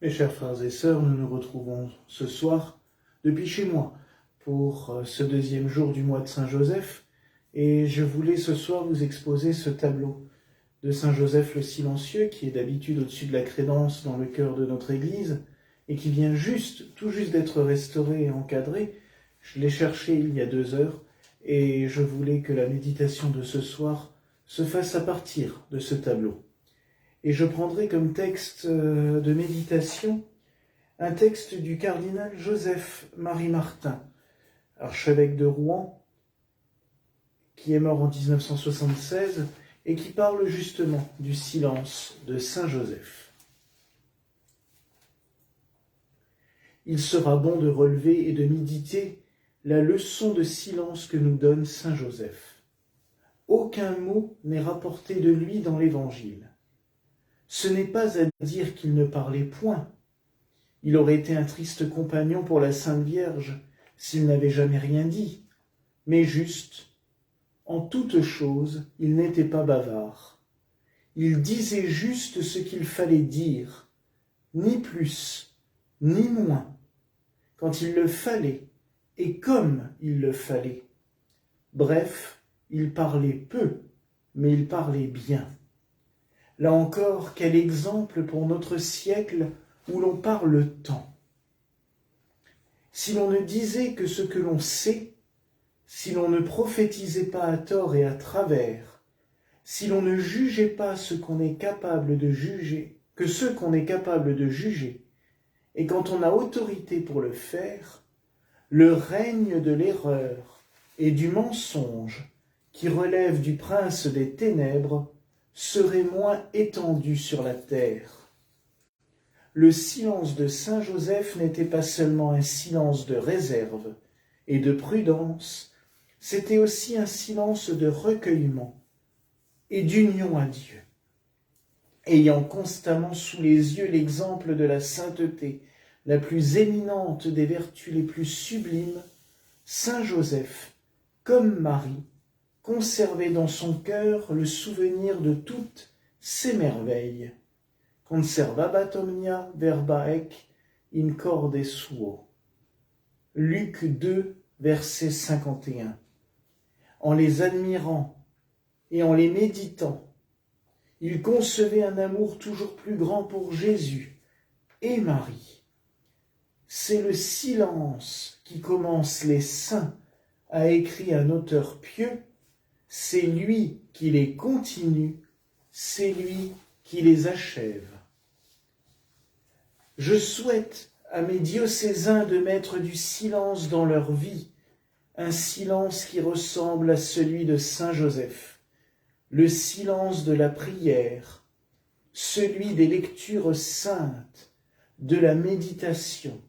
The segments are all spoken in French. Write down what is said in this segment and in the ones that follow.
Mes chers frères et sœurs, nous nous retrouvons ce soir depuis chez moi pour ce deuxième jour du mois de Saint-Joseph, et je voulais ce soir vous exposer ce tableau de Saint-Joseph le Silencieux qui est d'habitude au-dessus de la crédence dans le cœur de notre Église et qui vient tout juste d'être restauré et encadré. Je l'ai cherché il y a 2 heures et je voulais que la méditation de ce soir se fasse à partir de ce tableau. Et je prendrai comme texte de méditation un texte du cardinal Joseph-Marie Martin, archevêque de Rouen, qui est mort en 1976 et qui parle justement du silence de Saint Joseph. Il sera bon de relever et de méditer la leçon de silence que nous donne Saint Joseph. Aucun mot n'est rapporté de lui dans l'Évangile. Ce n'est pas à dire qu'il ne parlait point. Il aurait été un triste compagnon pour la Sainte Vierge s'il n'avait jamais rien dit, mais juste, en toute chose, il n'était pas bavard. Il disait juste ce qu'il fallait dire, ni plus, ni moins, quand il le fallait et comme il le fallait. Bref, il parlait peu, mais il parlait bien. Là encore, quel exemple pour notre siècle où l'on parle tant. Si l'on ne disait que ce que l'on sait, si l'on ne prophétisait pas à tort et à travers, si l'on ne jugeait pas ce qu'on est capable de juger, que ce qu'on est capable de juger, et quand on a autorité pour le faire, le règne de l'erreur et du mensonge qui relève du prince des ténèbres serait moins étendu sur la terre. Le silence de Saint Joseph n'était pas seulement un silence de réserve et de prudence, c'était aussi un silence de recueillement et d'union à Dieu. Ayant constamment sous les yeux l'exemple de la sainteté, la plus éminente des vertus les plus sublimes, Saint Joseph, comme Marie, conservait dans son cœur le souvenir de toutes ces merveilles. Conservabat omnia verba ec in corde suo. Luc 2, verset 51. En les admirant et en les méditant, il concevait un amour toujours plus grand pour Jésus et Marie. C'est le silence qui commence les saints, a écrit un auteur pieux. C'est lui qui les continue, c'est lui qui les achève. Je souhaite à mes diocésains de mettre du silence dans leur vie, un silence qui ressemble à celui de Saint Joseph, le silence de la prière, celui des lectures saintes, de la méditation,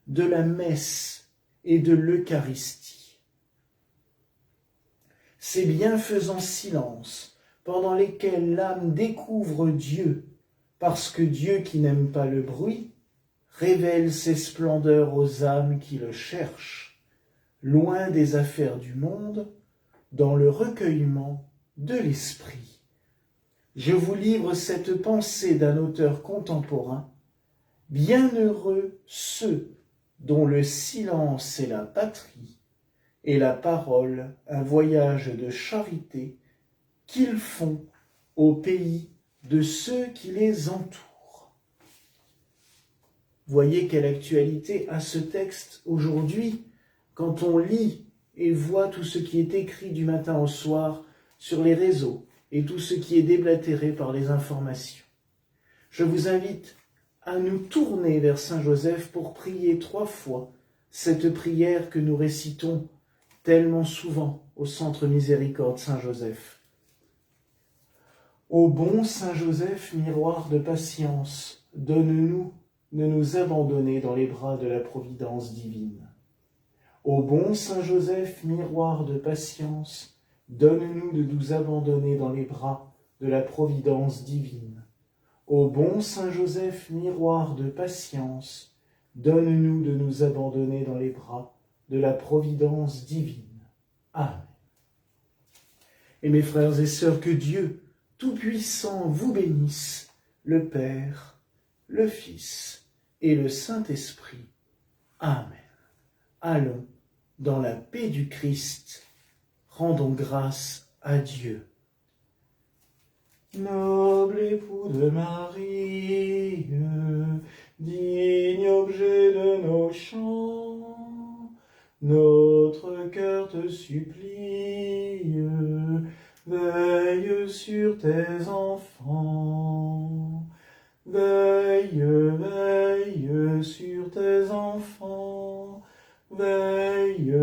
de la messe et de l'Eucharistie. Ces bienfaisants silences pendant lesquels l'âme découvre Dieu, parce que Dieu qui n'aime pas le bruit, révèle ses splendeurs aux âmes qui le cherchent, loin des affaires du monde, dans le recueillement de l'esprit. Je vous livre cette pensée d'un auteur contemporain. Bienheureux ceux dont le silence est la patrie, et la parole un voyage de charité qu'ils font au pays de ceux qui les entourent. Voyez quelle actualité a ce texte aujourd'hui quand on lit et voit tout ce qui est écrit du matin au soir sur les réseaux et tout ce qui est déblatéré par les informations. Je vous invite à nous tourner vers Saint Joseph pour prier 3 fois cette prière que nous récitons tellement souvent au Centre Miséricorde Saint-Joseph. Ô bon Saint Joseph, miroir de patience, donne-nous de nous abandonner dans les bras de la providence divine. Ô bon Saint Joseph, miroir de patience, donne-nous de nous abandonner dans les bras de la providence divine. Ô bon Saint Joseph, miroir de patience, donne-nous de nous abandonner dans les bras de la providence divine. Amen. Et mes frères et sœurs, que Dieu Tout-Puissant vous bénisse, le Père, le Fils et le Saint-Esprit. Amen. Allons dans la paix du Christ. Rendons grâce à Dieu. Noble époux de Marie, digne objet de nos chants, notre cœur te supplie, veille sur tes enfants. Veille, veille sur tes enfants, veille,